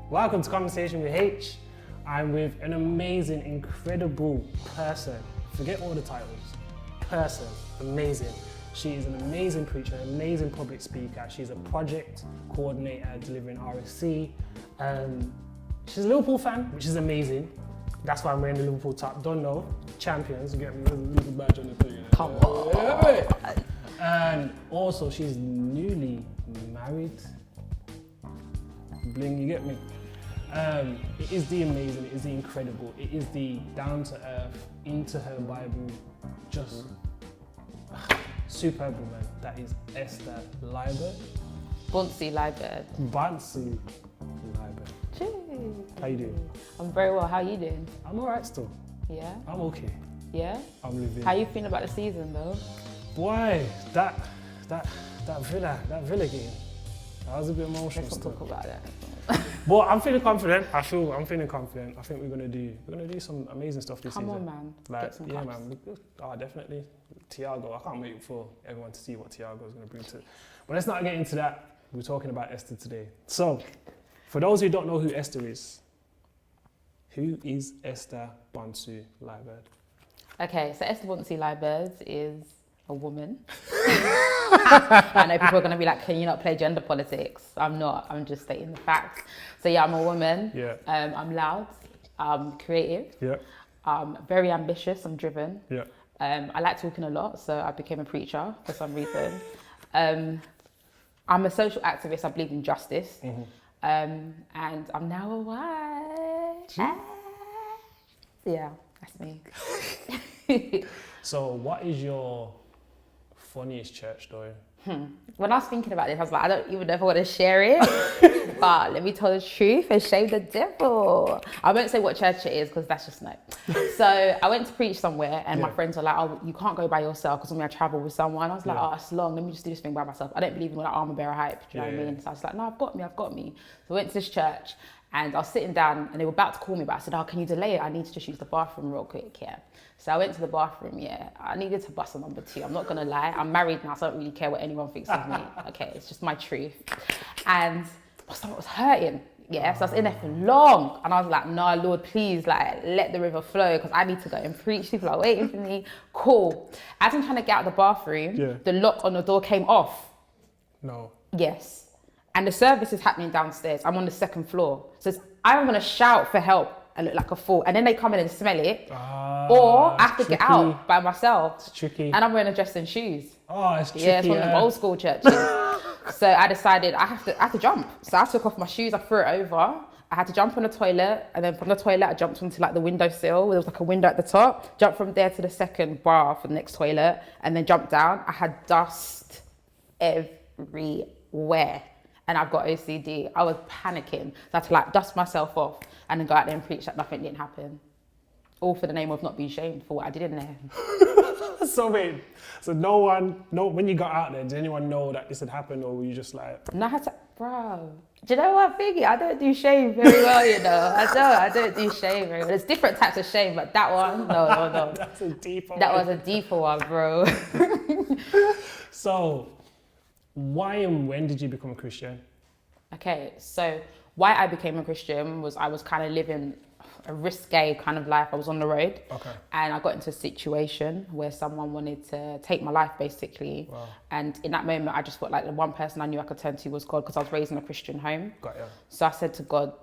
Welcome to Conversation with Haych. I'm with an amazing, incredible person. Forget all the titles. Person, amazing. She is an amazing preacher, an amazing public speaker. She's a project coordinator delivering RSC. She's a Liverpool fan, which is amazing. That's why I'm wearing the Liverpool top. Don't know, champions. You get me, there's a little badge on the thing. Come on. And also, she's newly married. Bling, you get me? It is the amazing, it is the incredible, it is the down to earth, into her Bible, just superb woman. That is Esther Liburd. Bonsu-Liburd. Bonsu-Liburd. How you doing? I'm very well. How are you doing? I'm alright still. Yeah? I'm okay. Yeah? I'm living. How you feeling about the season though? Boy, that Villa game. I was a bit emotional. Let's not talk about that. But I'm feeling confident. I'm feeling confident. I think we're gonna do some amazing stuff this season. Come on, man. Like, get some yeah, cups. man. Definitely. Tiago. I can't wait for everyone to see what Tiago is gonna bring to it. But let's not get into that. We're talking about Esther today. So, for those who don't know who Esther is, who is Esther Bonsu-Liburd? Okay, so Esther Bonsu-Liburd is a woman. I know people are going to be like, can you not play gender politics? I'm not, I'm just stating the facts. So yeah, I'm a woman. Yeah. I'm loud, I'm creative. Yeah. Very ambitious, I'm driven. Yeah. I like talking a lot, so I became a preacher for some reason. I'm a social activist, I believe in justice. Mm-hmm. And I'm now a wife. Yeah, that's me. So, what is your funniest church story? When I was thinking about this, I was like, I don't even know if I want to share it. But let me tell the truth and shame the devil. I won't say what church it is because that's just no. So I went to preach somewhere and my friends were like, oh, you can't go by yourself because I'm going to travel with someone. I was like, oh, it's long. Let me just do this thing by myself. I don't believe in all that armor bearer hype. Do you know what I mean? So I was like, no, I've got me. So I went to this church and I was sitting down and they were about to call me, but I said, oh, can you delay it? I need to just use the bathroom real quick, yeah. So I went to the bathroom, yeah. I needed to bust a number 2. I'm not gonna lie. I'm married now, so I don't really care what anyone thinks of me. Okay, it's just my truth. And my stomach was hurting, yeah. So I was in there for long. And I was like, no, Lord, please, like, let the river flow because I need to go and preach. People are waiting for me. Cool. As I'm trying to get out of the bathroom, the lock on the door came off. No. Yes. And the service is happening downstairs. I'm on the 2nd floor. So I'm gonna shout for help and look like a fool. And then they come in and smell it. Or I have to get out by myself. It's tricky. And I'm wearing a dress and shoes. Oh, it's tricky. Yeah, it's one of them old school churches. So I decided I have to jump. So I took off my shoes, I threw it over. I had to jump on the toilet. And then from the toilet, I jumped onto like the windowsill. There was like a window at the top. Jumped from there to the 2nd bar for the next toilet. And then jumped down. I had dust everywhere. And I've got OCD. I was panicking. So I had to like dust myself off and then go out there and preach that nothing didn't happen. All for the name of not being shamed for what I did in there. So wait, so when you got out there, did anyone know that this had happened or were you just like? And I had to, bro, do you know what I'm thinking? I don't do shame very well, you know. I don't do shame very well. There's different types of shame, but that one, no. That's a deeper one. That was a deeper one, bro. So, why and when did you become a Christian? Okay, so why I became a Christian was I was kind of living a risque kind of life. I was on the road. Okay. And I got into a situation where someone wanted to take my life, basically. Wow. And in that moment, I just felt like the one person I knew I could turn to was God because I was raised in a Christian home. Got you. So I said to God,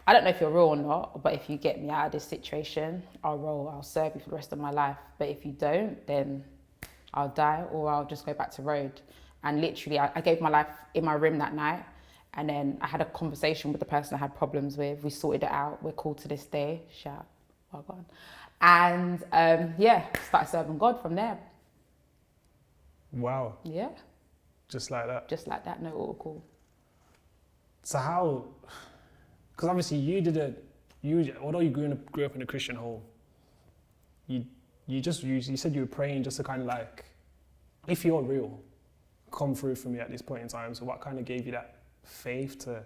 I don't know if you're real or not, but if you get me out of this situation, I'll serve you for the rest of my life. But if you don't, then I'll die or I'll just go back to road. And literally, I gave my life in my room that night. And then I had a conversation with the person I had problems with. We sorted it out. We're cool to this day. Shout, well gone. And started serving God from there. Wow. Yeah. Just like that? Just like that, no autocall. So how, because obviously although you grew up in a Christian home, you said you were praying just to kind of like, if you're real, come through for me at this point in time. So what kind of gave you that faith to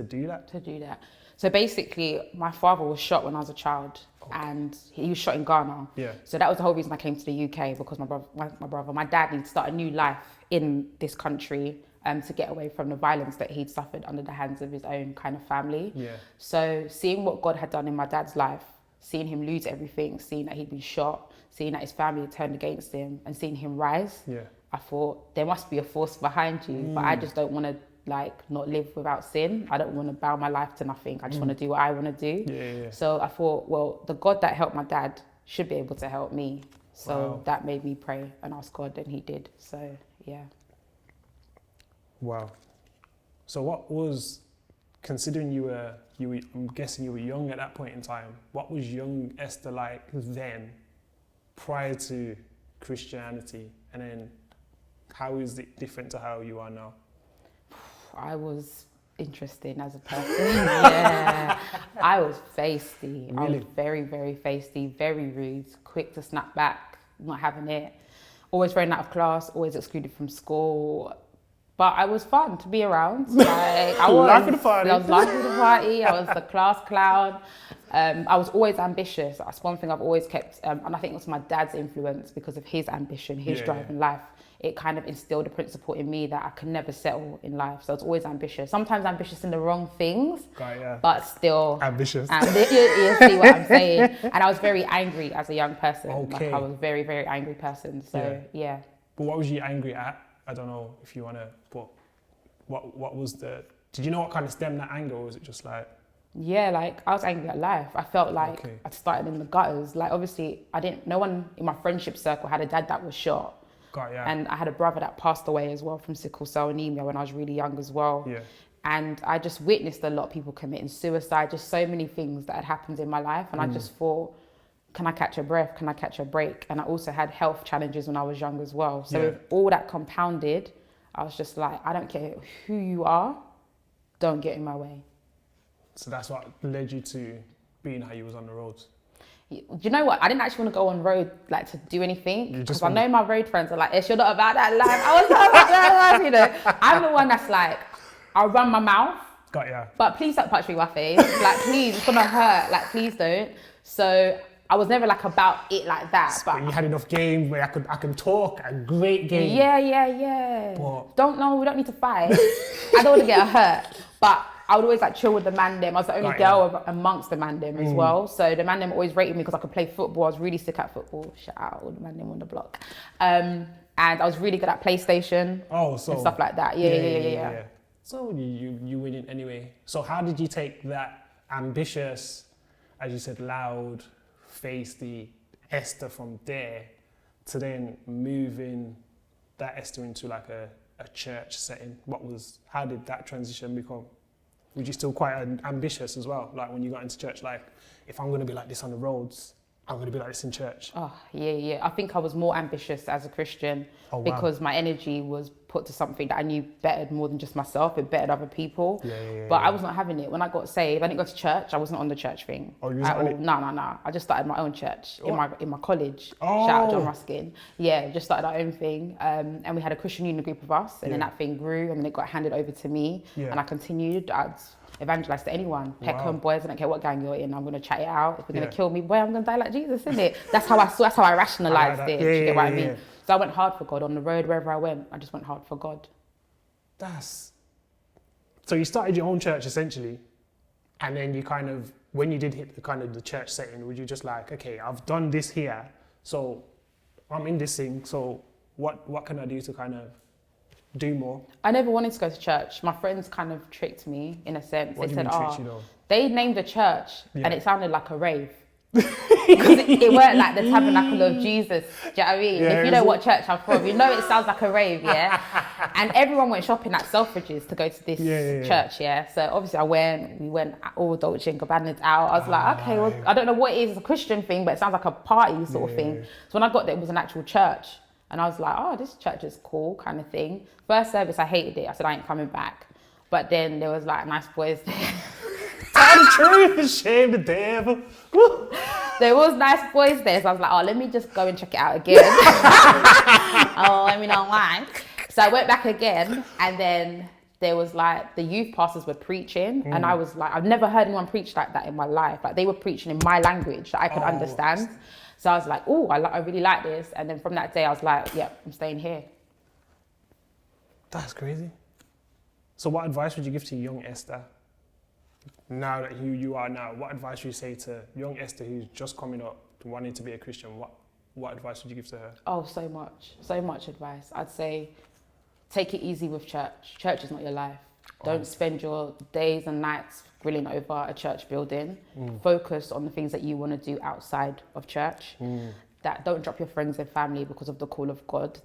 do that? To do that. So basically, my father was shot when I was a child, and he was shot in Ghana. Yeah. So that was the whole reason I came to the UK, because my dad needed to start a new life in this country, to get away from the violence that he'd suffered under the hands of his own kind of family. Yeah. So seeing what God had done in my dad's life, seeing him lose everything, seeing that he'd been shot, seeing that his family had turned against him, and seeing him rise, I thought there must be a force behind you, but I just don't want to not live without sin. I don't want to bow my life to nothing. I just want to do what I want to do. So I thought, well, the God that helped my dad should be able to help me. So that made me pray and ask God, and he did. So yeah. Wow. So what was, considering you were, I'm guessing you were young at that point in time, what was young Esther like then, prior to Christianity? And then how is it different to how you are now? I was interesting as a person. Yeah. I was feisty. Really? I was very, very feisty, very rude, quick to snap back, not having it. Always thrown out of class, always excluded from school. But I was fun to be around. Like, I was life of the party. I was life of the party. I was the class clown. I was always ambitious. That's one thing I've always kept. And I think it was my dad's influence because of his ambition, his drive in life. It kind of instilled a principle in me that I could never settle in life. So I was always ambitious. Sometimes ambitious in the wrong things, but still ambitious. You see what I'm saying? And I was very angry as a young person. Okay. Like, I was a very, very angry person. So yeah. But what was you angry at? I don't know if you want to put, what was did you know what kind of stemmed that anger, or was it just like? Yeah, like I was angry at life. I felt like I'd started in the gutters. Like obviously no one in my friendship circle had a dad that was shot. And I had a brother that passed away as well from sickle cell anemia when I was really young as well. Yeah. And I just witnessed a lot of people committing suicide, just so many things that had happened in my life. And I just thought, can I catch a breath? Can I catch a break? And I also had health challenges when I was young as well. So with all that compounded, I was just like, I don't care who you are, don't get in my way. So that's what led you to being how you was on the roads? Do you know what? I didn't actually want to go on road to do anything, because I know my road friends are like, "Ish, you're not about that life." I was not about that life, you know. I'm the one that's like, I'll run my mouth, but please don't touch me, my face. Like, please, it's gonna hurt. Like, please don't. So I was never about it like that. But you had enough game where I can talk, a great game. Yeah. But we don't need to fight. I don't want to get hurt, but I would always chill with the man them. I was the only girl amongst the man them as well. So the man them always rated me because I could play football. I was really sick at football. Shout out all the man them on the block. And I was really good at PlayStation. And stuff like that. Yeah. So you winning anyway. So how did you take that ambitious, as you said, loud, feisty Esther from there to then moving that Esther into a church setting? How did that transition become? Were you still quite ambitious as well? Like when you got into church, if I'm going to be like this on the roads, I'm going to be like this in church. Oh, yeah. I think I was more ambitious as a Christian because my energy was put to something that I knew bettered more than just myself. It bettered other people. But I was not having it. When I got saved, I didn't go to church. I wasn't on the church thing. Oh, you wasn't on it? No. I just started my own church in my college. Shout out John Ruskin. Yeah, just started our own thing. And we had a Christian union group of us. And then that thing grew and then it got handed over to me. And I continued. I'd evangelize to anyone. Peckham boys, I don't care what gang you're in, I'm going to chat it out. If we're going to kill me, boy, I'm going to die like Jesus, isn't it? That's how I rationalized it. You get what I mean? So I went hard for God on the road, wherever I went. I just went hard for God. So you started your own church essentially, and then you when you did hit the church setting, would you just okay, I've done this here, so I'm in this thing, so what can I do to do more? I never wanted to go to church. My friends tricked me in a sense. What they do you said, mean tricked you though? They named a church and it sounded like a rave. Because it weren't like the tabernacle of Jesus. Do you know what I mean? If you know what church I'm from, you know it sounds like a rave, yeah? And everyone went shopping at Selfridges to go to this church, yeah? So obviously we went all Dolce & Gabbana's out. I was like, okay, well, I don't know what it is. It's a Christian thing, but it sounds like a party sort of thing. So when I got there, it was an actual church. And I was like, oh, this church is cool kind of thing. First service, I hated it. I said, I ain't coming back. But then there was nice boys there. Tell the truth, shame the devil. There was nice boys there. So I was like, oh, let me just go and check it out again. Let me know why. So I went back again and then there was the youth pastors were preaching and I was I've never heard anyone preach like that in my life. They were preaching in my language that I could understand. So I was like, oh, I really like this. And then from that day, I was like, yeah, I'm staying here. That's crazy. So what advice would you give to young Esther, now that who you are now? What advice would you say to young Esther who's just coming up, wanting to be a Christian? What advice would you give to her? Oh, so much advice. I'd say take it easy with church. Church is not your life. Don't spend your days and nights grilling over a church building. Focus on the things that you want to do outside of church. That don't drop your friends and family because of the call of God.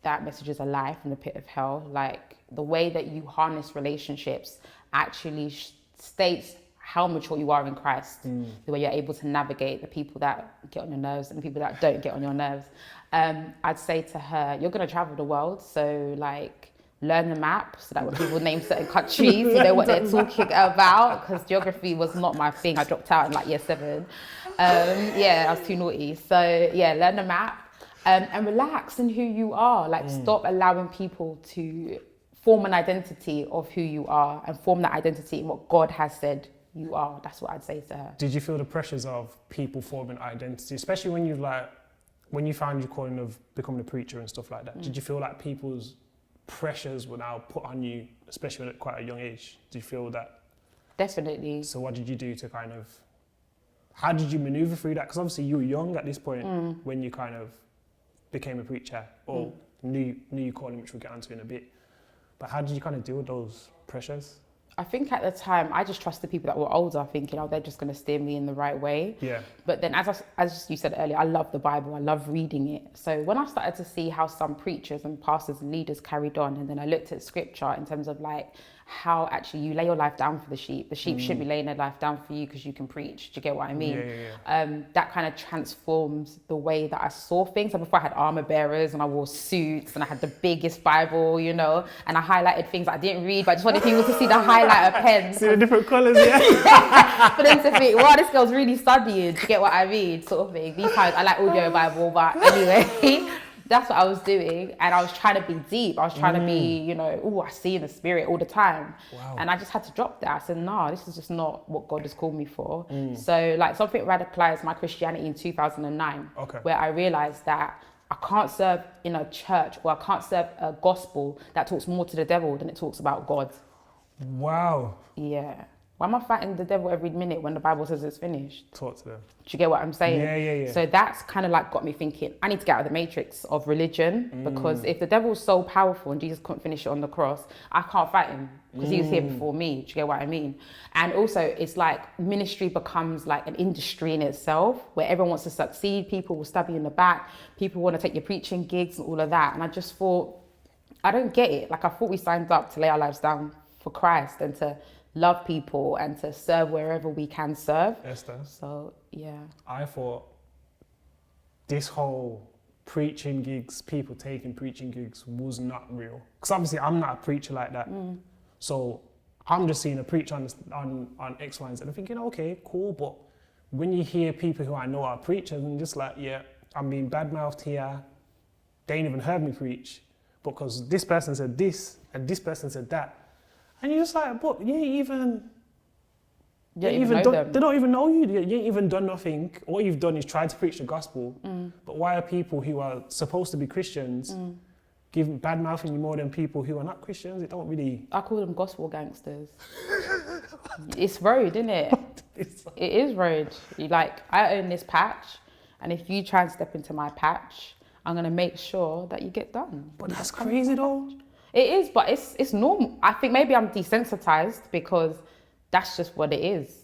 That message is a lie from the pit of hell. Like, the way that you harness relationships actually states how mature you are in Christ. The way you're able to navigate the people that get on your nerves and the people that don't get on your nerves. I'd say to her, you're going to travel the world, so like, learn the map so that when people name certain countries, you know what they're talking about, because geography was not my thing. I dropped out in like year 7. I was too naughty. So yeah, learn the map and relax in who you are. Like, stop allowing people to form an identity of who you are and form that identity in what God has said you are. That's what I'd say to her. Did you feel the pressures of people forming identity, especially when you found your calling of becoming a preacher and stuff like that? Did you feel like people's pressures were now put on you, especially at quite a young age? Did you feel that? Definitely. So what did you do to how did you maneuver through that? Because obviously you were young at this point when you kind of became a preacher or knew your calling, which we'll get onto in a bit. But how did you kind of deal with those pressures? I think at the time, I just trusted people that were older, thinking, they're just going to steer me in the right way. Yeah. But then, as you said earlier, I love the Bible. I love reading it. So when I started to see how some preachers and pastors and leaders carried on, and then I looked at scripture in terms of like how actually you lay your life down for the sheep. The sheep shouldn't be laying their life down for you because you can preach. Do you get what I mean? Yeah. That kind of transforms the way that I saw things. So before I had armor bearers and I wore suits and I had the biggest Bible, you know, and I highlighted things I didn't read, but I just wanted people to see the highlighter pen. See the different colours, yeah. For them to think, wow, this girl's really studying. Do you get what I mean? Sort of thing. These times I like audio Bible, but anyway. That's what I was doing, and I was trying to be deep. I was trying to be, you know, I see in the spirit all the time. Wow. And I just had to drop that. I said, no, this is just not what God has called me for. So like something radicalized my Christianity in 2009, where I realized that I can't serve in a church, or I can't serve a gospel that talks more to the devil than it talks about God. Wow. Yeah. Why am I fighting the devil every minute when the Bible says it's finished? Talk to them. Do you get what I'm saying? Yeah. So that's kind of like got me thinking, I need to get out of the matrix of religion, because if the devil's so powerful and Jesus couldn't finish it on the cross, I can't fight him because he was here before me. Do you get what I mean? And also it's like ministry becomes like an industry in itself where everyone wants to succeed. People will stab you in the back. People want to take your preaching gigs and all of that. And I just thought, I don't get it. Like, I thought we signed up to lay our lives down for Christ and to love people and to serve wherever we can serve. Esther. So, yeah. I thought this whole preaching gigs, people taking preaching gigs, was not real. Because obviously I'm not a preacher like that. So I'm just seeing a preacher on X, Y, and Z. I'm thinking, okay, cool. But when you hear people who I know are preachers, and just like, yeah, I'm being badmouthed here. They ain't even heard me preach. Because this person said this and this person said that. And you're just like, but you ain't even they don't even know you. You ain't even done nothing. All you've done is tried to preach the gospel. But why are people who are supposed to be Christians giving bad mouthing you more than people who are not Christians? It don't really. I call them gospel gangsters. It's road, isn't it? It is road. I own this patch, and if you try and step into my patch, I'm gonna make sure that you get done. But that's crazy though. It is, but it's normal. I think maybe I'm desensitized because that's just what it is.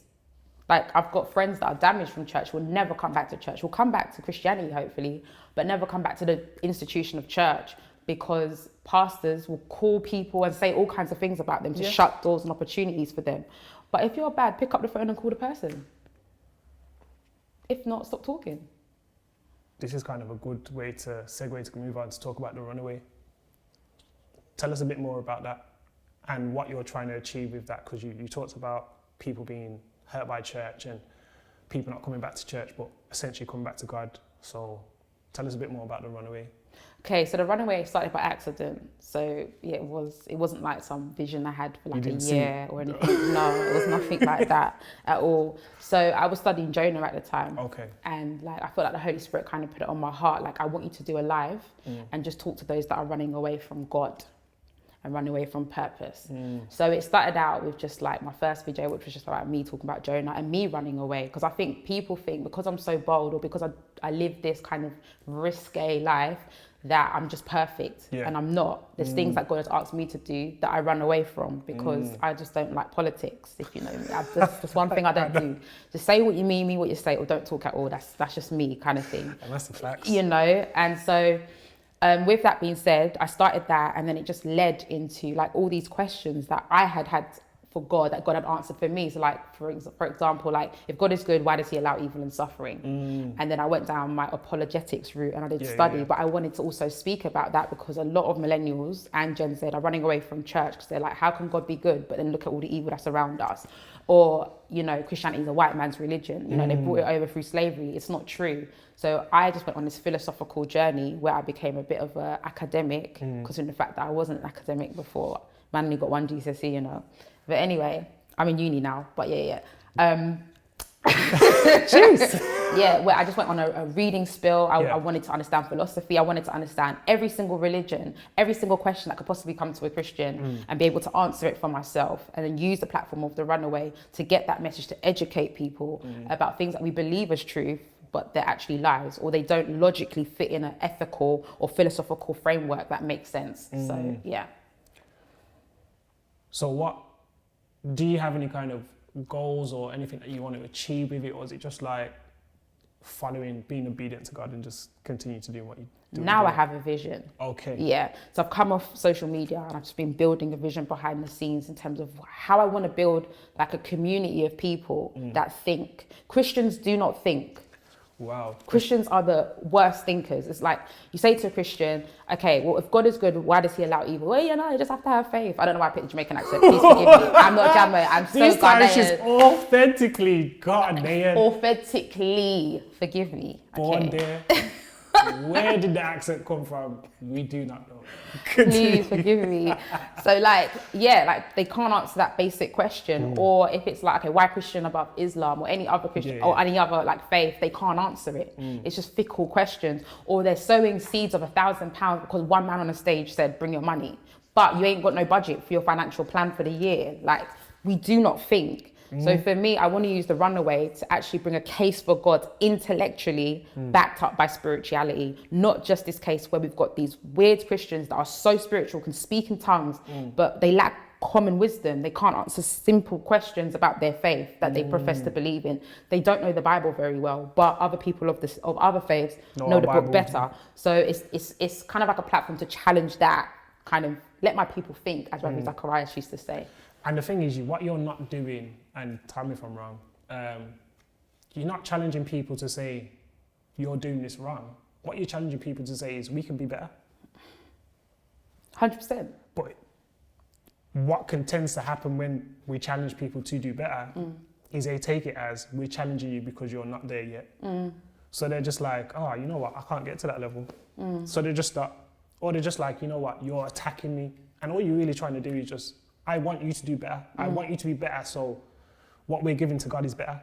Like, I've got friends that are damaged from church, will never come back to church, will come back to Christianity, hopefully, but never come back to the institution of church, because pastors will call people and say all kinds of things about them to shut doors and opportunities for them. But if you're bad, pick up the phone and call the person. If not, stop talking. This is kind of a good way to segue to move on to talk about the Runaway. Tell us a bit more about that and what you're trying to achieve with that, because you talked about people being hurt by church and people not coming back to church, but essentially coming back to God. So tell us a bit more about the Runaway. Okay, so the Runaway started by accident. So yeah, it wasn't like some vision I had for like a year or anything. No, it was nothing like that at all. So I was studying Jonah at the time. Okay. And like, I felt like the Holy Spirit kind of put it on my heart. Like, I want you to do a live and just talk to those that are running away from God. and Runaway from purpose. So it started out with just like my first video, which was just about me talking about Jonah and me running away. Because I think people think because I'm so bold or because I live this kind of risque life that I'm just perfect, and I'm not. There's things that God has asked me to do that I run away from because I just don't like politics, if you know me. That's one thing I don't do. Just say what you mean what you say, or don't talk at all. That's just me kind of thing. And that's the facts. You know, and so with that being said, I started that, and then it just led into like all these questions that I had for God, that God had answered for me. So like, for example, like if God is good, why does he allow evil and suffering? And then I went down my apologetics route and I did study, but I wanted to also speak about that because a lot of millennials and Gen Z are running away from church because they're like, how can God be good? But then look at all the evil that's around us. Or, you know, Christianity is a white man's religion. You know, they brought it over through slavery. It's not true. So I just went on this philosophical journey where I became a bit of an academic because of the fact that I wasn't an academic before. Man only got one GCSE, you know. But anyway, I'm in uni now, but yeah. Jeez. Yeah, where I just went on a reading spill. I wanted to understand philosophy. I wanted to understand every single religion, every single question that could possibly come to a Christian and be able to answer it for myself, and then use the platform of the Runaway to get that message to educate people about things that we believe as truth, but they're actually lies, or they don't logically fit in an ethical or philosophical framework that makes sense. So, yeah. So do you have any kind of goals or anything that you want to achieve with it, or is it just like being obedient to God and just continue to do what you do? Now I have a vision. Okay. Yeah. So I've come off social media and I've just been building a vision behind the scenes in terms of how I want to build like a community of people that think. Christians do not think. Wow. Christians are the worst thinkers. It's like you say to a Christian, okay, well, if God is good, why does he allow evil? Well, you know, you just have to have faith. I don't know why I picked the Jamaican accent. Please forgive me. I'm not Jamaican. I'm so This time she's Ghanaian. authentically Ghanaian. Authentically, forgive me. Born Okay. there. Where did the accent come from? We do not know. Please forgive me. So like, yeah, like they can't answer that basic question. Or if it's like, okay, why Christian above Islam or any other Christian or any other like faith, they can't answer it. It's just fickle questions. Or they're sowing seeds of £1,000 because one man on the stage said, bring your money, but you ain't got no budget for your financial plan for the year. Like, we do not think. So for me, I want to use the Runaway to actually bring a case for God intellectually backed up by spirituality, not just this case where we've got these weird Christians that are so spiritual, can speak in tongues, but they lack common wisdom. They can't answer simple questions about their faith that they profess to believe in. They don't know the Bible very well, but other people of other faiths know the book better. So it's kind of like a platform to challenge that, kind of let my people think, as Rabbi Zacharias used to say. And the thing is, what you're not doing, and tell me if I'm wrong, you're not challenging people to say, you're doing this wrong. What you're challenging people to say is, we can be better. 100%. But what tends to happen when we challenge people to do better is they take it as, we're challenging you because you're not there yet. So they're just like, oh, you know what, I can't get to that level. So they just start, or they're just like, you know what, you're attacking me. And all you're really trying to do is just, I want you to do better. I want you to be better, so what we're giving to God is better.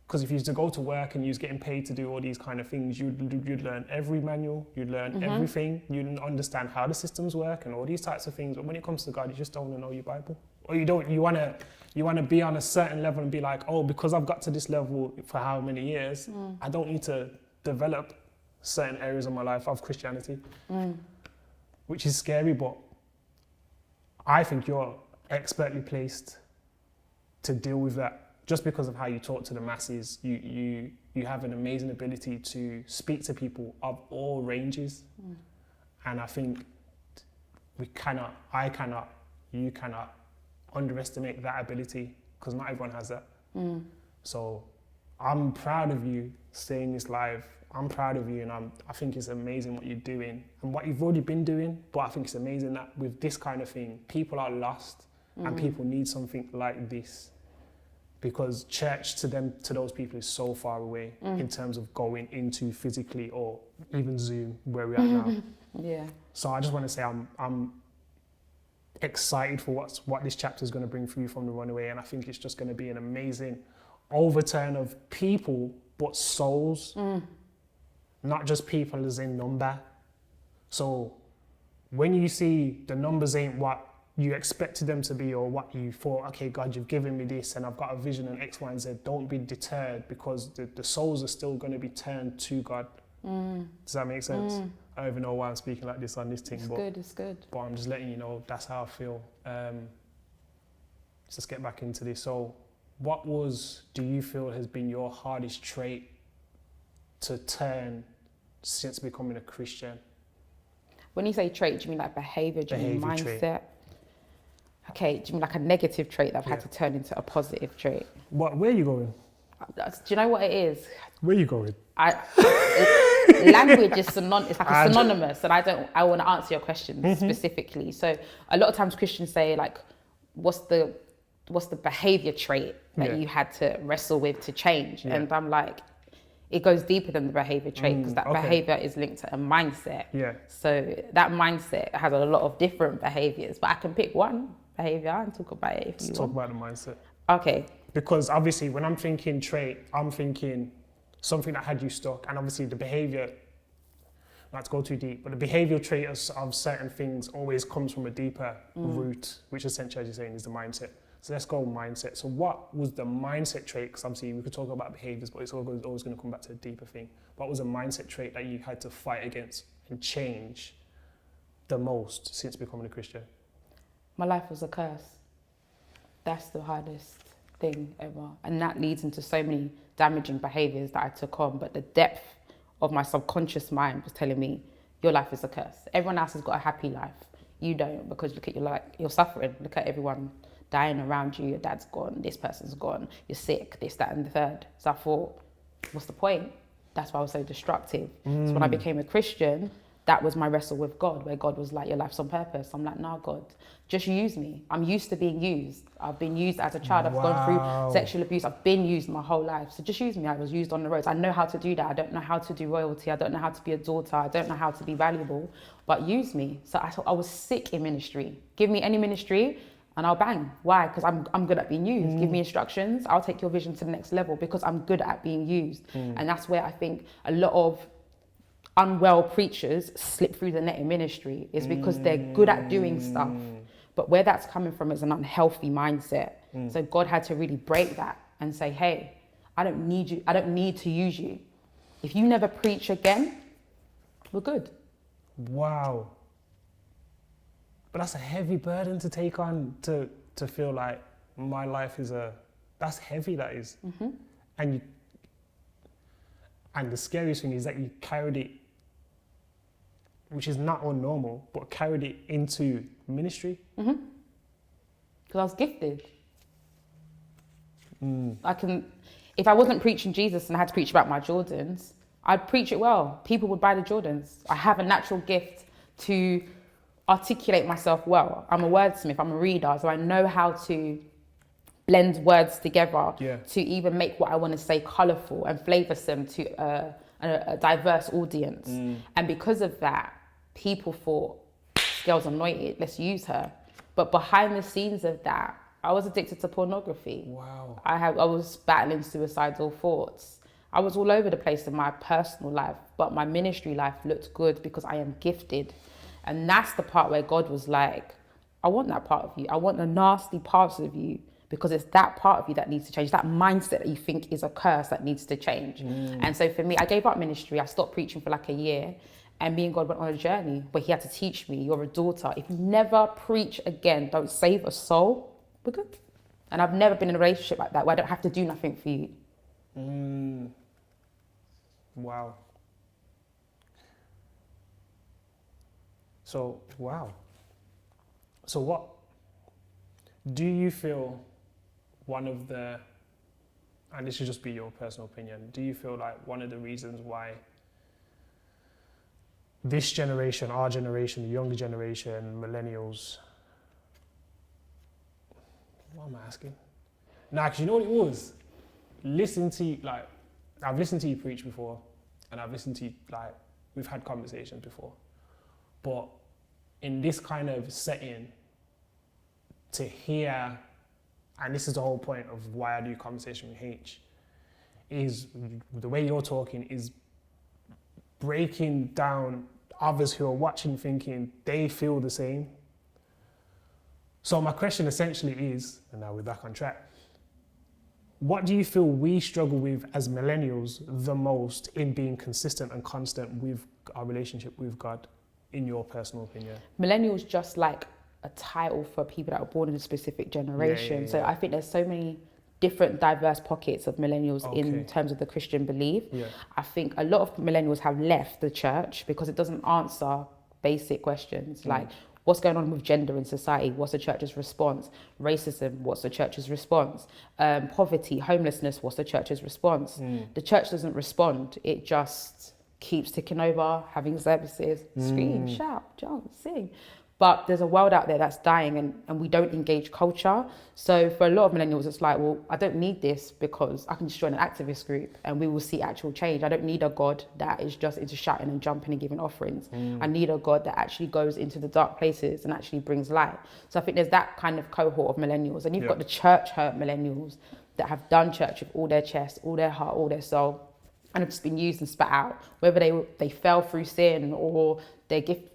Because if you used to go to work and you was getting paid to do all these kind of things, you'd learn every manual, you'd learn everything, you'd understand how the systems work and all these types of things. But when it comes to God, you just don't want to know your Bible. Or you want to be on a certain level and be like, oh, because I've got to this level for how many years, I don't need to develop certain areas of my life of Christianity, which is scary, but I think you're expertly placed to deal with that just because of how you talk to the masses. You have an amazing ability to speak to people of all ranges. And I think you cannot underestimate that ability, because not everyone has that. So I'm proud of you staying this live. I'm proud of you, and I think it's amazing what you're doing and what you've already been doing. But I think it's amazing that with this kind of thing, people are lost and people need something like this, because church to those people is so far away in terms of going into physically or even Zoom where we're at now. Yeah. So I just want to say I'm excited for what this chapter is going to bring for you from the Runaway, and I think it's just going to be an amazing overturn of people, but souls. Not just people as in number. So when you see the numbers ain't what you expected them to be, or what you thought, okay, God, you've given me this and I've got a vision and X, Y, and Z, don't be deterred, because the souls are still going to be turned to God. Does that make sense? I don't even know why I'm speaking like this on this thing, It's good. But I'm just letting you know that's how I feel. Let's get back into this. So do you feel has been your hardest trait to turn since becoming a Christian? When you say trait, do you mean like behavior? Do you mean mindset? Trait. Okay, do you mean like a negative trait that I've had to turn into a positive trait? Where are you going? Do you know what it is? Where are you going? Language is synonymous, it's like a synonymous, and I want to answer your question specifically. So a lot of times Christians say like, what's the behavior trait that you had to wrestle with to change? And I'm like, it goes deeper than the behavior trait, because that behavior is linked to a mindset. So that mindset has a lot of different behaviors, but I can pick one behavior and talk about it if you want. Let's talk about the mindset. Okay. Because obviously when I'm thinking trait, I'm thinking something that had you stuck, and obviously the behavior, not to go too deep, but the behavioral trait of certain things always comes from a deeper root, which essentially, as you're saying, is the mindset. So let's go mindset. So what was the mindset trait? Because obviously we could talk about behaviors, but it's always going to come back to a deeper thing. What was a mindset trait that you had to fight against and change the most since becoming a Christian? My life was a curse. That's the hardest thing ever. And that leads into so many damaging behaviors that I took on. But the depth of my subconscious mind was telling me, your life is a curse. Everyone else has got a happy life. You don't, because look at your life, you're suffering. Look at everyone dying around you. Your dad's gone, this person's gone, you're sick, this, that, and the third. So I thought, what's the point? That's why I was so destructive. So when I became a Christian, that was my wrestle with God, where God was like, your life's on purpose. I'm like, nah, God, just use me. I'm used to being used. I've been used as a child. I've gone through sexual abuse. I've been used my whole life. So just use me. I was used on the roads. I know how to do that. I don't know how to do royalty. I don't know how to be a daughter. I don't know how to be valuable, but use me. So I thought I was sick in ministry. Give me any ministry and I'll bang. Why? Because I'm good at being used. Give me instructions. I'll take your vision to the next level, because I'm good at being used. And that's where I think a lot of unwell preachers slip through the net in ministry, is because they're good at doing stuff. But where that's coming from is an unhealthy mindset. So God had to really break that and say, hey, I don't need you. I don't need to use you. If you never preach again, we're good. Wow. But that's a heavy burden to take on, to feel like my life is that's heavy, that is. And the scariest thing is that you carried it, which is not unnormal, but carried it into ministry. Because I was gifted. If I wasn't preaching Jesus and I had to preach about my Jordans, I'd preach it well. People would buy the Jordans. I have a natural gift to articulate myself well. I'm a wordsmith, I'm a reader, so I know how to blend words together to even make what I want to say colourful and flavoursome to a diverse audience. And because of that, people thought, this girl's anointed, let's use her. But behind the scenes of that, I was addicted to pornography. Wow. I was battling suicidal thoughts. I was all over the place in my personal life, but my ministry life looked good because I am gifted. And that's the part where God was like, I want that part of you. I want the nasty parts of you, because it's that part of you that needs to change. That mindset that you think is a curse that needs to change. And so for me, I gave up ministry. I stopped preaching for like a year, and me and God went on a journey where he had to teach me, you're a daughter. If you never preach again, don't save a soul, we're good. And I've never been in a relationship like that where I don't have to do nothing for you. Wow. So, wow. So what do you feel one of the, and this should just be your personal opinion, do you feel like one of the reasons why this generation, our generation, the younger generation, millennials, what am I asking? Nah, because you know what it was? I've listened to you preach before, and I've listened to you, we've had conversations before, but in this kind of setting, to hear, and this is the whole point of why I do conversation with Haych, is the way you're talking is breaking down others who are watching thinking they feel the same. So my question essentially is, and now we're back on track, what do you feel we struggle with as millennials the most in being consistent and constant with our relationship with God, in your personal opinion? Millennials just like a title for people that are born in a specific generation. So I think there's so many different diverse pockets of millennials in terms of the Christian belief. I think a lot of millennials have left the church because it doesn't answer basic questions like what's going on with gender in society, what's the church's response? Racism, what's the church's response? Poverty, homelessness, what's the church's response? The church doesn't respond, it just keeps ticking over, having services, scream, shout, jump, sing. But there's a world out there that's dying and we don't engage culture. So for a lot of millennials, it's like, well, I don't need this because I can just join an activist group and we will see actual change. I don't need a God that is just into shouting and jumping and giving offerings. I need a God that actually goes into the dark places and actually brings light. So I think there's that kind of cohort of millennials. And you've got the church hurt millennials that have done church with all their chest, all their heart, all their soul, and have just been used and spat out. Whether they fell through sin or their gift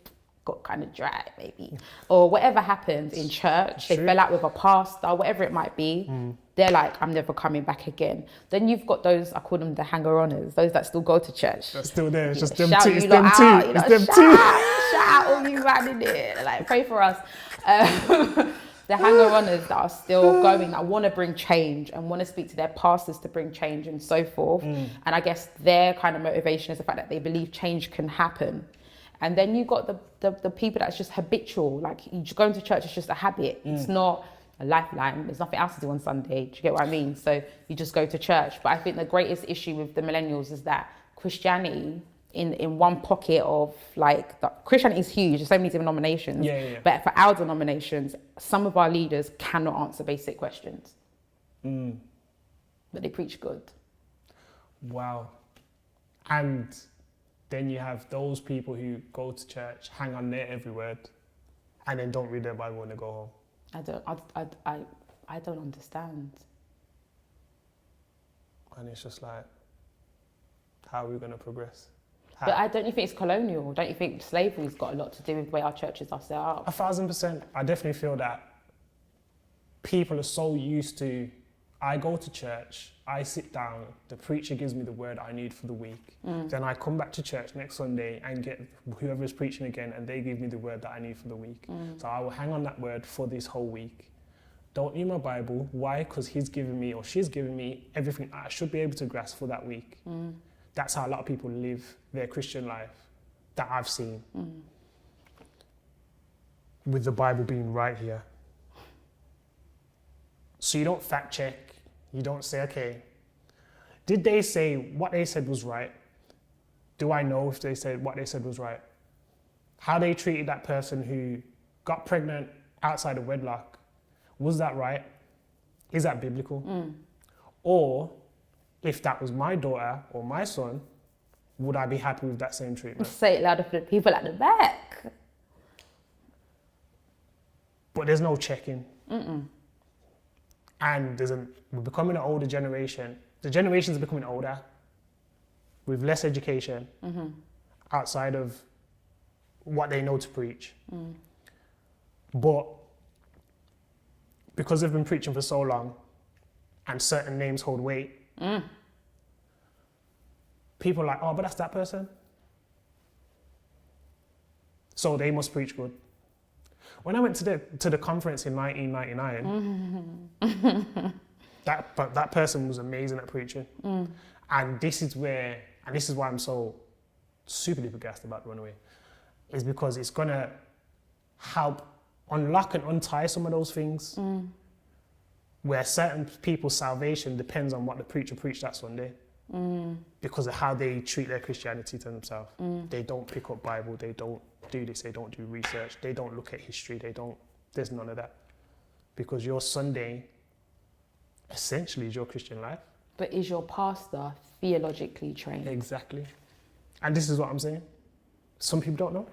got kind of dry maybe, or whatever happened in church, they fell out with a pastor, whatever it might be, they're like, I'm never coming back again. Then you've got those, I call them the hanger-oners, those that still go to church. They're still there, it's just them Shout two, you it's lot them out, two, you it's know, them two. Shout out all you man in it, like pray for us. The hanger-oners that are still going, that want to bring change and want to speak to their pastors to bring change and so forth. And I guess their kind of motivation is the fact that they believe change can happen. And then you've got the people that's just habitual, like you just going to church is just a habit. It's not a lifeline. There's nothing else to do on Sunday. Do you get what I mean? So you just go to church. But I think the greatest issue with the millennials is that Christianity in one pocket of like, Christianity is huge. There's so many denominations. But for our denominations, some of our leaders cannot answer basic questions. But they preach good. Wow. And then you have those people who go to church, hang on their every word, and then don't read their Bible when they go home. I don't understand. And it's just like, how are we going to progress? But don't you think it's colonial? Don't you think slavery's got a lot to do with the way our churches are set up? 1,000%. I definitely feel that people are so used to, I go to church, I sit down, the preacher gives me the word I need for the week. Then I come back to church next Sunday and get whoever's preaching again and they give me the word that I need for the week. So I will hang on that word for this whole week. Don't need my Bible. Why? Because he's given me or she's given me everything I should be able to grasp for that week. That's how a lot of people live their Christian life that I've seen. With the Bible being right here. So you don't fact check. You don't say, okay, did they say what they said was right? Do I know if they said what they said was right? How they treated that person who got pregnant outside of wedlock, was that right? Is that biblical? Or if that was my daughter or my son, would I be happy with that same treatment? Say it louder for the people at the back. But there's no checking. And we're becoming an older generation. The generations are becoming older with less education outside of what they know to preach. But because they've been preaching for so long and certain names hold weight, people are like, oh, but that's that person. So they must preach good. When I went to the conference in 1999, that person was amazing at preaching. And this is why I'm so super duper gassed about Runaway, is because it's gonna help unlock and untie some of those things where certain people's salvation depends on what the preacher preached that Sunday. Because of how they treat their Christianity to themselves. They don't pick up Bible, they don't do this, they don't do research, they don't look at history, there's none of that. Because your Sunday essentially is your Christian life. But is your pastor theologically trained? Exactly. And this is what I'm saying. Some people don't know.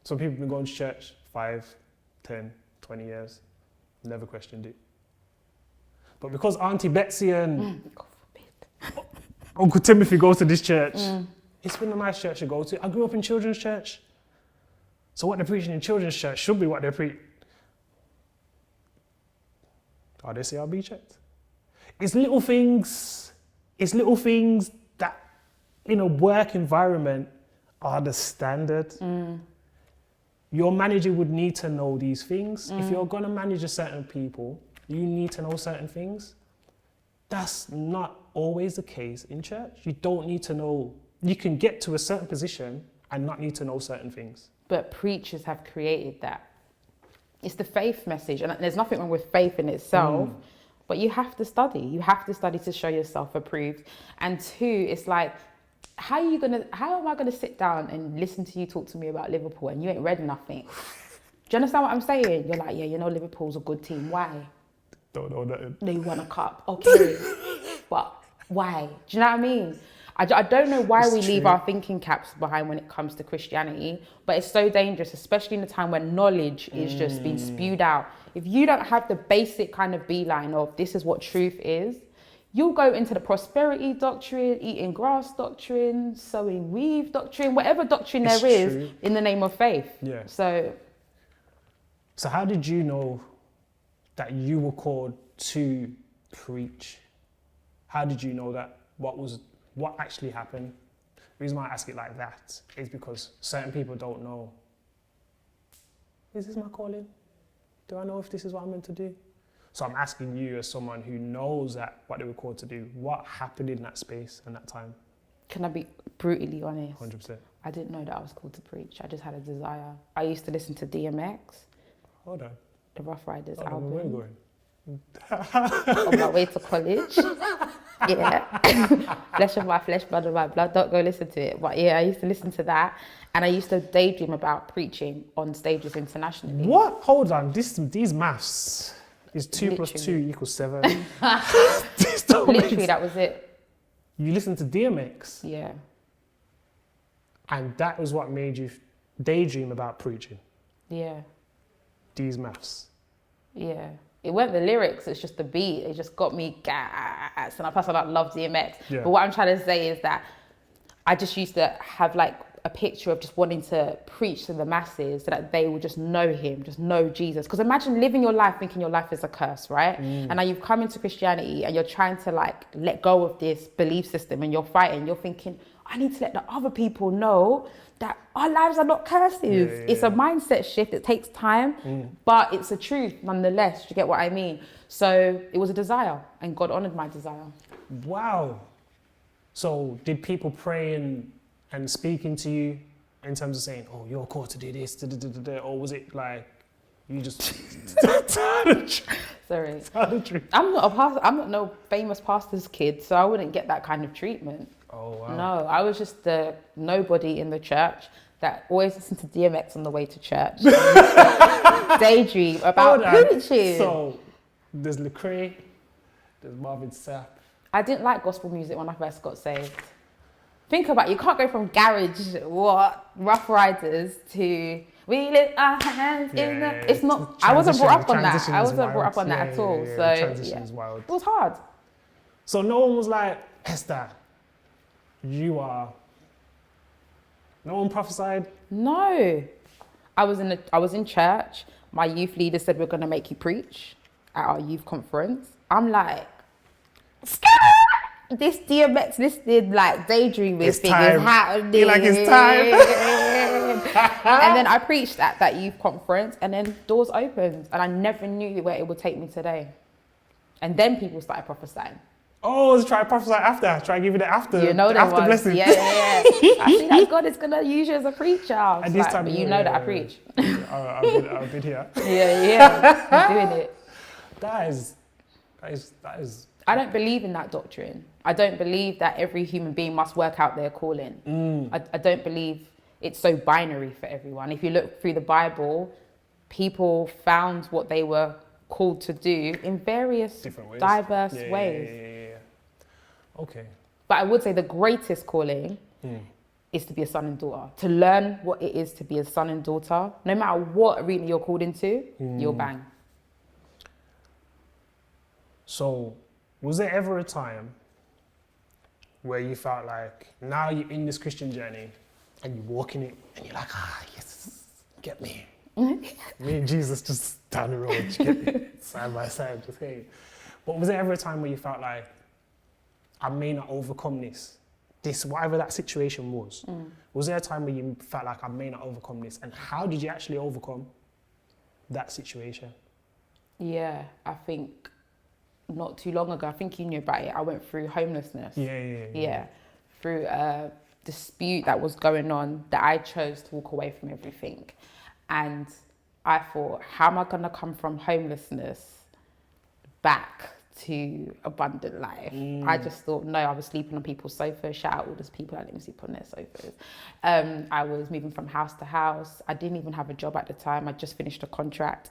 Some people have been going to church 5, 10, 20 years, never questioned it. But because Auntie Betsy and Uncle Timothy goes to this church, It's been a nice church to go to. I grew up in children's church. So what they're preaching in children's church should be what they're preaching. Are they CRB checked? It's little things that in a work environment are the standard. Your manager would need to know these things. If you're gonna manage a certain people, you need to know certain things. That's not always the case in church. You don't need to know. You can get to a certain position and not need to know certain things. But preachers have created that. It's the faith message, and there's nothing wrong with faith in itself, but you have to study. You have to study to show yourself approved. And two, it's like, how am I gonna sit down and listen to you talk to me about Liverpool and you ain't read nothing? Do you understand what I'm saying? You're like, yeah, you know Liverpool's a good team. Why? Don't know nothing. They won a cup. Okay. But why? Do you know what I mean? I don't know why we leave our thinking caps behind when it comes to Christianity, but it's so dangerous, especially in a time when knowledge is just being spewed out. If you don't have the basic kind of beeline of this is what truth is, you'll go into the prosperity doctrine, eating grass doctrine, sowing weave doctrine, whatever doctrine there is in the name of faith. Yeah. So how did you know that you were called to preach? How did you know that? What actually happened? The reason why I ask it like that is because certain people don't know. Is this my calling? Do I know if this is what I'm meant to do? So I'm asking you as someone who knows that what they were called to do, what happened in that space and that time? Can I be brutally honest? 100%. I didn't know that I was called to preach. I just had a desire. I used to listen to DMX. Hold on. The Rough Riders Hold album. on, where are we going? On my way to college. Yeah. Flesh of my flesh, blood of my blood. Don't go listen to it. But yeah, I used to listen to that. And I used to daydream about preaching on stages internationally. What? Hold on. These maths is 2 plus 2 equals 7. Literally, that was it. You listened to DMX. Yeah. And that was what made you daydream about preaching. Yeah. These maths. Yeah. It weren't the lyrics, it's just the beat. It just got me gas. And plus I love DMX. Yeah. But what I'm trying to say is that I just used to have like a picture of just wanting to preach to the masses so that they would just know him, just know Jesus. Because imagine living your life thinking your life is a curse, right? And now you've come into Christianity and you're trying to like let go of this belief system and you're fighting. You're thinking, I need to let the other people know that our lives are not curses. It's a mindset shift. It takes time, but it's a truth nonetheless. Do you get what I mean? So it was a desire and God honored my desire. Wow. So did people pray and speaking to you in terms of saying, oh, you're called to do this, or was it like you just Sorry. tell the truth? I'm not a pastor. I'm not no famous pastor's kid, so I wouldn't get that kind of treatment. Oh, wow. No, I was just the nobody in the church that always listened to DMX on the way to church. Daydream about preaching. So there's Lecrae, there's Marvin Sapp. I didn't like gospel music when I first got saved. Think about it, you can't go from garage, Rough Riders to we lift our hands in the... It's not... I wasn't brought up on that. I wasn't brought up on that at all. So transition is wild. It was hard. So no one was like, Esther, you are... No one prophesied? No. I was in church. My youth leader said, we're going to make you preach at our youth conference. I'm like, this DMX listed like daydreaming thing is happening. You're like, it's time. And then I preached at that youth conference and then doors opened and I never knew where it would take me today. And then people started prophesying. Oh, try to prophesy after. Try to give you the after. You know the that after blessing. Yeah. I see that God is going to use you as a preacher. At this time, but you know that I preach. I've been here. Yeah. I'm doing it. That is. I don't believe in that doctrine. I don't believe that every human being must work out their calling. I don't believe it's so binary for everyone. If you look through the Bible, people found what they were called to do in various different ways. Diverse ways. Yeah. Okay. But I would say the greatest calling is to be a son and daughter. To learn what it is to be a son and daughter. No matter what arena you're called into, you'll bang. So, was there ever a time where you felt like now you're in this Christian journey and you're walking it and you're like, yes, get me. Me and Jesus just down the road, you get me? Side by side, just hey. But was there ever a time where you felt like, I may not overcome this, whatever that situation was? Was there a time where you felt like I may not overcome this? And how did you actually overcome that situation? Yeah, I think not too long ago, I think you knew about it, I went through homelessness. Yeah. Through a dispute that was going on, that I chose to walk away from everything. And I thought, how am I going to come from homelessness back to abundant life? I just thought, no, I was sleeping on people's sofas. Shout out all those people that let me sleep on their sofas. I was moving from house to house. I didn't even have a job at the time. I just finished a contract.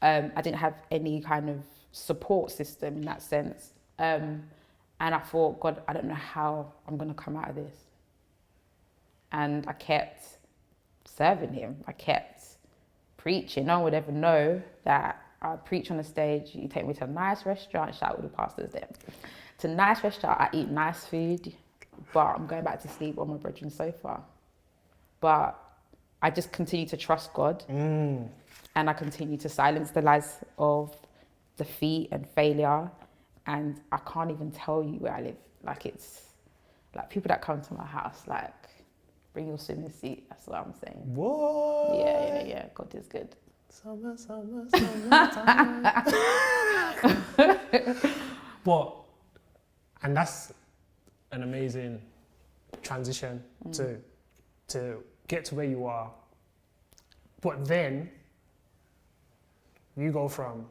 I didn't have any kind of support system in that sense. And I thought, God, I don't know how I'm going to come out of this. And I kept serving him. I kept preaching. No one would ever know that I preach on the stage. You take me to a nice restaurant, shout out all the pastors there. To a nice restaurant, I eat nice food, but I'm going back to sleep on my brethren's sofa. But I just continue to trust God, and I continue to silence the lies of defeat and failure. And I can't even tell you where I live. Like, it's like people that come to my house, like, bring your swimming suit. That's what I'm saying. What? Yeah. God is good. Summertime. And that's an amazing transition to get to where you are. But then you go from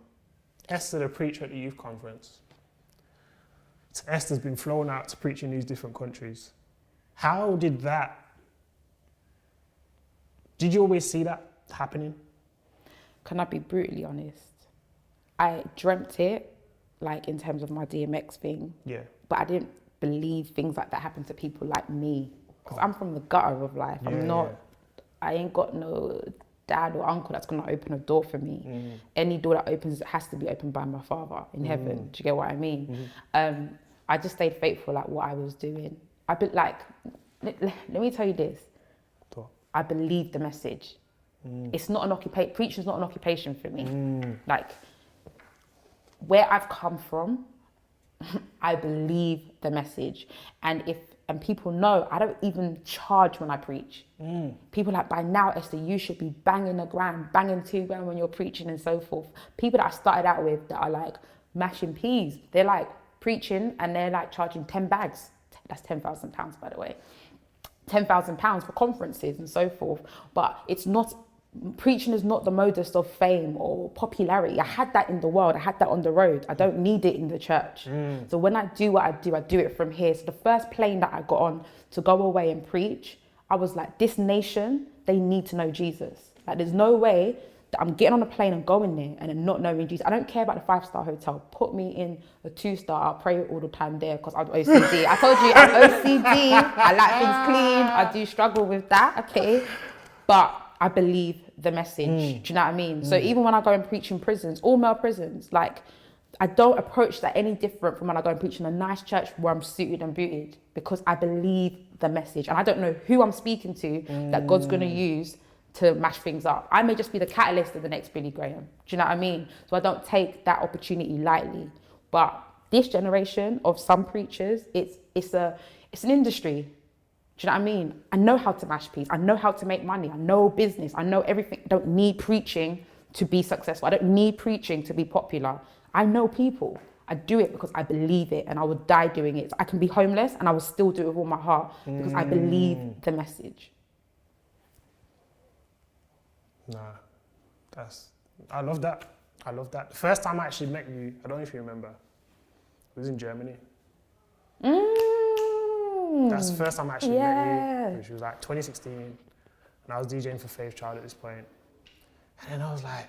Esther, the preacher at the youth conference, to Esther's been flown out to preach in these different countries. How did you always see that happening? Can I be brutally honest? I dreamt it, like in terms of my DMX thing. Yeah. But I didn't believe things like that happen to people like me. Because I'm from the gutter of life. I ain't got no dad or uncle that's going to open a door for me. Any door that opens has to be opened by my Father in heaven. Do you get what I mean? I just stayed faithful at what I was doing. Let me tell you this. I believe the message. It's not an occupation. Preaching is not an occupation for me. Like, where I've come from, I believe the message. And people know I don't even charge when I preach. People like, by now, Esther, you should be banging $1,000, banging $2,000 when you're preaching and so forth. People that I started out with that are like mashing peas, they're like preaching and they're like charging 10 bags. That's £10,000, by the way. £10,000 for conferences and so forth. But it's not, preaching is not the modus of fame or popularity. I had that in the world. I had that on the road. I don't need it in the church. So when I do what I do it from here. So the first plane that I got on to go away and preach, I was like, this nation, they need to know Jesus. Like, there's no way that I'm getting on a plane and going there and then not knowing Jesus. I don't care about the 5-star hotel. Put me in a 2-star. I'll pray all the time there because I'm OCD. I told you I'm OCD. I like things clean. I do struggle with that, okay? But I believe the message. Do you know what I mean? So even when I go and preach in prisons, all male prisons, like, I don't approach that any different from when I go and preach in a nice church where I'm suited and booted, because I believe the message. And I don't know who I'm speaking to that God's going to use to mash things up. I may just be the catalyst of the next Billy Graham. Do you know what I mean? So I don't take that opportunity lightly. But this generation of some preachers, it's an industry. Do you know what I mean? I know how to mash peas. I know how to make money. I know business. I know everything. I don't need preaching to be successful. I don't need preaching to be popular. I know people. I do it because I believe it, and I would die doing it. So I can be homeless and I will still do it with all my heart because I believe the message. I love that. The first time I actually met you, I don't know if you remember, it was in Germany. That's the first time I actually met you, which was like 2016. And I was DJing for Faith Child at this point. And then I was like,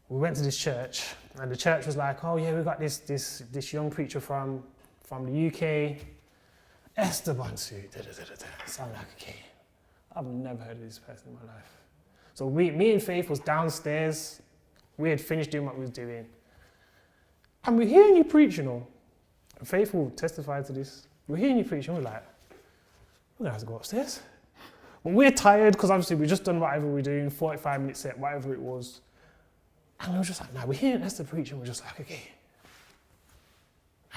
we went to this church, and the church was like, oh yeah, we got this young preacher from the UK, Esther Bonsu-Liburd. So I'm like, okay, I've never heard of this person in my life. So me and Faith was downstairs. We had finished doing what we was doing. And we're hearing you preach, you know. And Faith will testify to this. we're hearing you preach, and we're like, we're gonna have to go upstairs. But we're tired because obviously we just done whatever we're doing, 45-minute set, whatever it was. And we were just like, nah, we're hearing Esther preach, and we're just like, okay,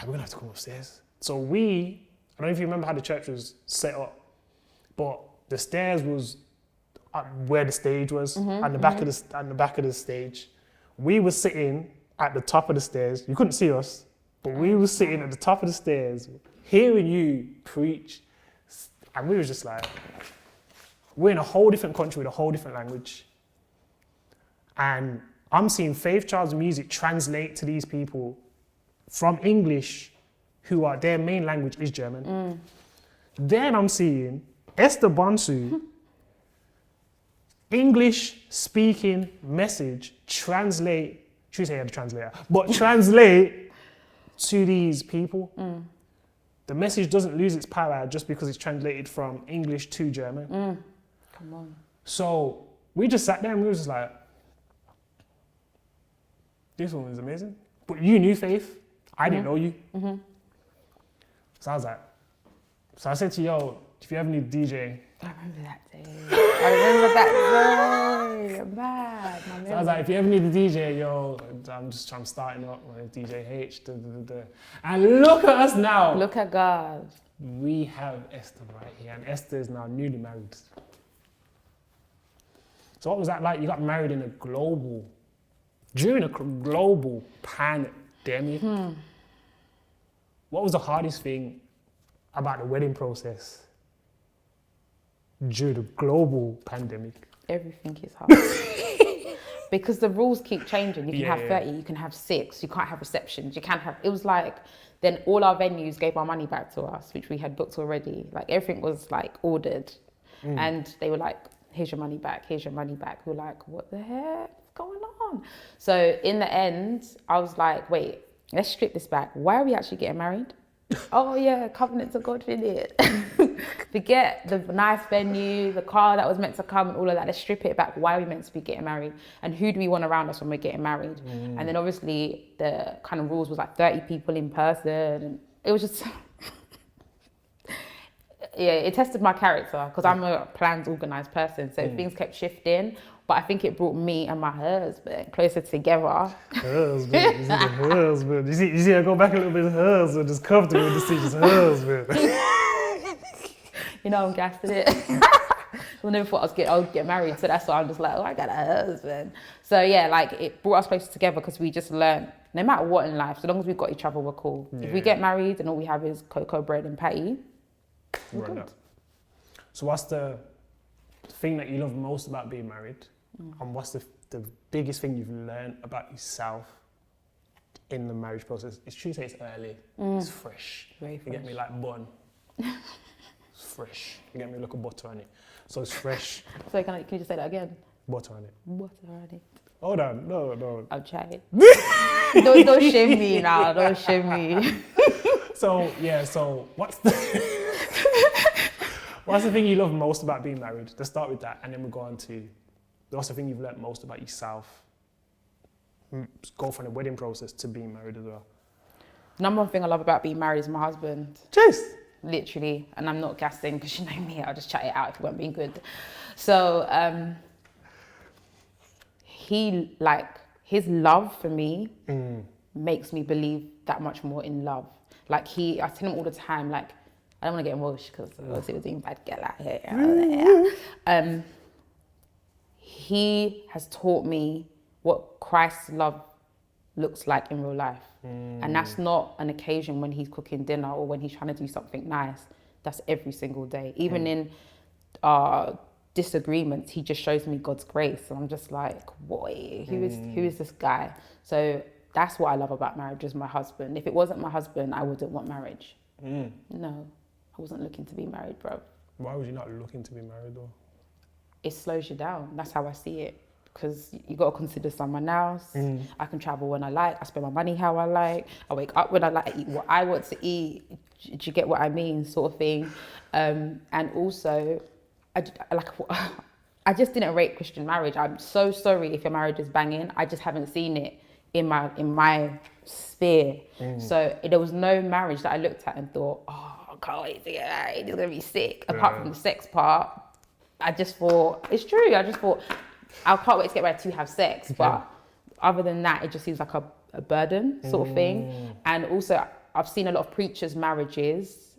we're gonna have to come upstairs. So I don't know if you remember how the church was set up, but the stairs was where the stage was, at the back of the stage. We were sitting at the top of the stairs. You couldn't see us, but we were sitting at the top of the stairs, hearing you preach, and we were just like, we're in a whole different country with a whole different language, and I'm seeing Faith Child's music translate to these people from English, who are their main language is German. Then I'm seeing Esther Bonsu, English speaking message translate, should say I had a translator, but translate to these people. The message doesn't lose its power just because it's translated from English to German. Come on. So we just sat there and we were just like, this one is amazing. But you knew Faith, I didn't know you. So I was like, so I said to you, yo, if you ever need a DJ. I remember that day. I remember that day. Mad. So I was like, if you ever need a DJ, yo, I'm starting up with DJ Haych. And look at us now. Look at God. We have Esther right here, and Esther is now newly married. So what was that like? You got married in during a global pandemic. What was the hardest thing about the wedding process during the global pandemic? Everything is hard. Because the rules keep changing. You can have 30, you can have 6, you can't have receptions, it was like, then all our venues gave our money back to us, which we had booked already. Like everything was like ordered. And they were like, here's your money back, here's your money back. We were like, what the heck is going on? So in the end, I was like, wait, let's strip this back. Why are we actually getting married? Oh yeah, covenants of God in it. Forget the nice venue, the car that was meant to come and all of that. Let's strip it back. Why are we meant to be getting married? And who do we want around us when we're getting married? And then obviously the kind of rules was like 30 people in person. And it was just, yeah, it tested my character because I'm a planned, organised person. So things kept shifting. But I think it brought me and my husband closer together. Husband. You see, I go back a little bit. Husband, just comfortable with decisions. Husband. You know, I'm gassed at it. I never thought I would get married, so that's why I'm just like, oh, I got a husband. So yeah, like it brought us closer together because we just learned, no matter what in life, so long as we've got each other, we're cool. Yeah. If we get married and all we have is cocoa bread and patty, we're good. So what's the thing that you love most about being married? And what's the biggest thing you've learned about yourself in the marriage process? It's true to say it's early, it's fresh. Very fresh. You get me like bun. It's fresh. You get me like a butter on it. So it's fresh. So can you just say that again? Butter on it. Butter on it. Hold on, no. I'm trying. don't shame me now, don't shame me. So what's the thing you love most about being married? Let's start with that and then we'll go on to what's the thing you've learned most about yourself? Go from the wedding process to being married as well. Number one thing I love about being married is my husband. Cheers. Literally, and I'm not gassing because you know me, I'll just chat it out if it weren't being good. So his love for me makes me believe that much more in love. Like I tell him all the time, like, I don't want to get emotional because obviously we're doing bad girl out here. He has taught me what Christ's love looks like in real life. And that's not an occasion when he's cooking dinner or when he's trying to do something nice. That's every single day. Even in our disagreements, he just shows me God's grace. And I'm just like, boy, who is this guy? So that's what I love about marriage, is my husband. If it wasn't my husband, I wouldn't want marriage. No, I wasn't looking to be married, bro. Why was you not looking to be married though? It slows you down. That's how I see it. Because you got to consider someone else. I can travel when I like. I spend my money how I like. I wake up when I like. I eat what I want to eat. Do you get what I mean? Sort of thing. And also, I just didn't rate Christian marriage. I'm so sorry if your marriage is banging. I just haven't seen it in my sphere. So there was no marriage that I looked at and thought, oh can't wait to get married. He's gonna be sick. Apart from the sex part, I just thought, it's true. I just thought, I can't wait to get married to have sex. But other than that, it just seems like a burden sort of thing. And also, I've seen a lot of preachers' marriages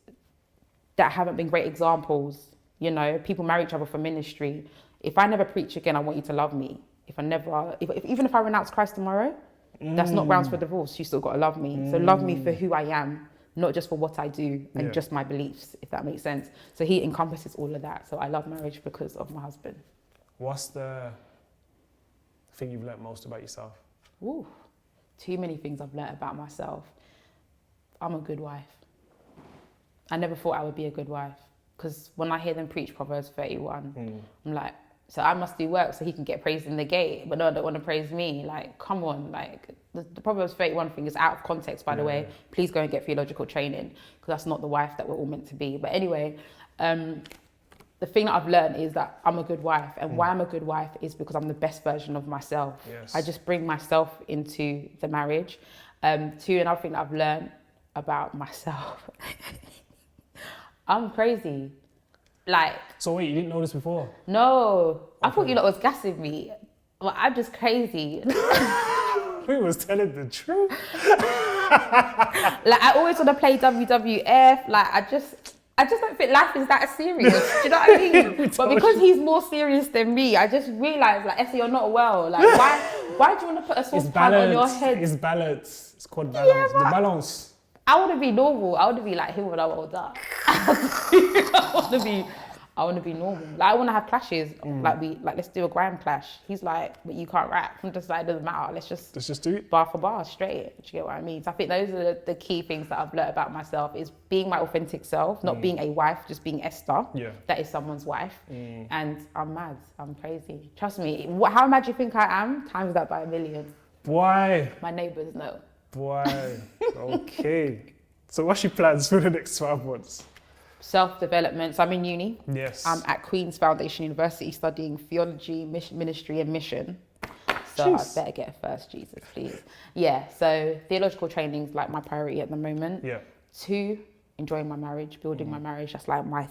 that haven't been great examples. You know, people marry each other for ministry. If I never preach again, I want you to love me. Even if I renounce Christ tomorrow, that's not grounds for divorce. You still got to love me. So love me for who I am, not just for what I do and just my beliefs, if that makes sense. So he encompasses all of that. So I love marriage because of my husband. What's the thing you've learnt most about yourself? Ooh, too many things I've learnt about myself. I'm a good wife. I never thought I would be a good wife, because when I hear them preach Proverbs 31, I'm like, so I must do work so he can get praised in the gate, but no, I don't want to praise me. Like, come on, like the Proverbs 31 thing is out of context, by the way. Please go and get theological training, because that's not the wife that we're all meant to be. But anyway, the thing that I've learned is that I'm a good wife, and why I'm a good wife is because I'm the best version of myself. I just bring myself into the marriage. Another thing that I've learned about myself, I'm crazy. Like, so wait, you didn't know this before? No, I thought you lot was gassing me. Well, I'm just crazy. Who was telling the truth? Like, I always want to play WWF. Like, I just don't think life is that serious. Do you know what I mean? But because he's more serious than me, I just realised, like, Esther, you're not well. Like, why do you want to put a saucepan on your head? It's balance. It's called balance. Yeah, the balance. I want to be normal. I want to be like him when I'm older. I want to be normal. Like, I want to have clashes. Like, let's do a grime clash. He's like, but you can't rap. I'm just like, it doesn't matter. Let's just do it. Bar for bar, straight. Do you get what I mean? So I think those are the key things that I've learned about myself, is being my authentic self, not being a wife, just being Esther. Yeah. That is someone's wife. And I'm mad. I'm crazy. Trust me. How mad do you think I am? Times that by 1,000,000. Why? My neighbours know. Why? Okay. So what's your plans for the next 12 months? Self-development. So I'm in uni. Yes. I'm at Queen's Foundation University studying theology, ministry and mission. So I better get a first, Jesus, please. Yeah, so theological training is like my priority at the moment. Yeah. 2, enjoying my marriage, building my marriage. That's like my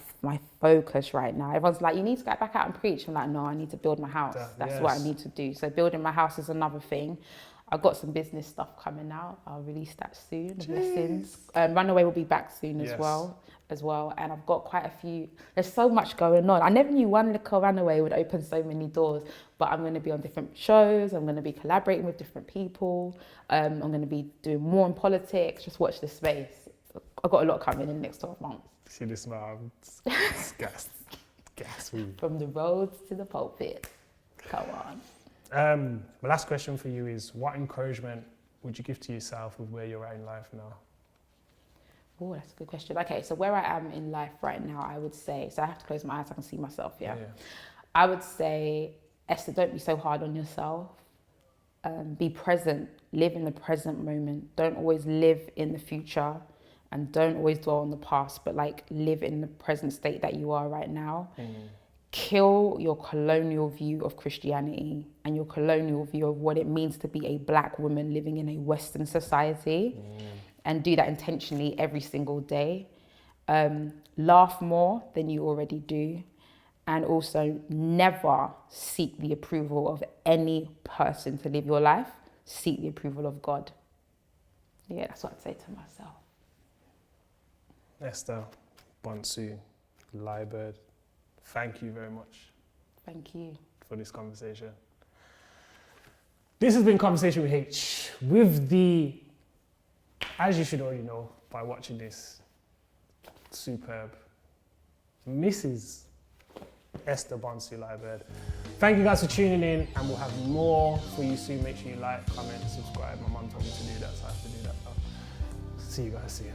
focus right now. Everyone's like, you need to get back out and preach. I'm like, no, I need to build my house. That's what I need to do. So building my house is another thing. I've got some business stuff coming out. I'll release that soon. Blessings. Runaway will be back soon as well. And I've got quite a few. There's so much going on. I never knew one little Runaway would open so many doors. But I'm going to be on different shows. I'm going to be collaborating with different people. I'm going to be doing more in politics. Just watch this space. I've got a lot coming in the next 12 months. See this man. Gas. From the roads to the pulpit. Come on. My last question for you is, what encouragement would you give to yourself with where you're at in life now? Oh, that's a good question. Okay, so where I am in life right now, I would say, so I have to close my eyes so I can see myself, yeah? I would say, Esther, don't be so hard on yourself. Be present, live in the present moment. Don't always live in the future, and don't always dwell on the past, but like live in the present state that you are right now. Kill your colonial view of Christianity and your colonial view of what it means to be a black woman living in a Western society, and do that intentionally every single day. Laugh more than you already do, and also never seek the approval of any person to live your life. Seek the approval of God. Yeah, that's what I'd say to myself. Esther Bonsu-Liburd, thank you very much. Thank you for this conversation. This has been Conversation with Haych, with the, as you should already know by watching this, superb Mrs. Esther Bonsu-Liburd. Thank you guys for tuning in, and we'll have more for you soon. Make sure you like, comment, subscribe. My mum told me to do that, so I have to do that now. See you guys soon.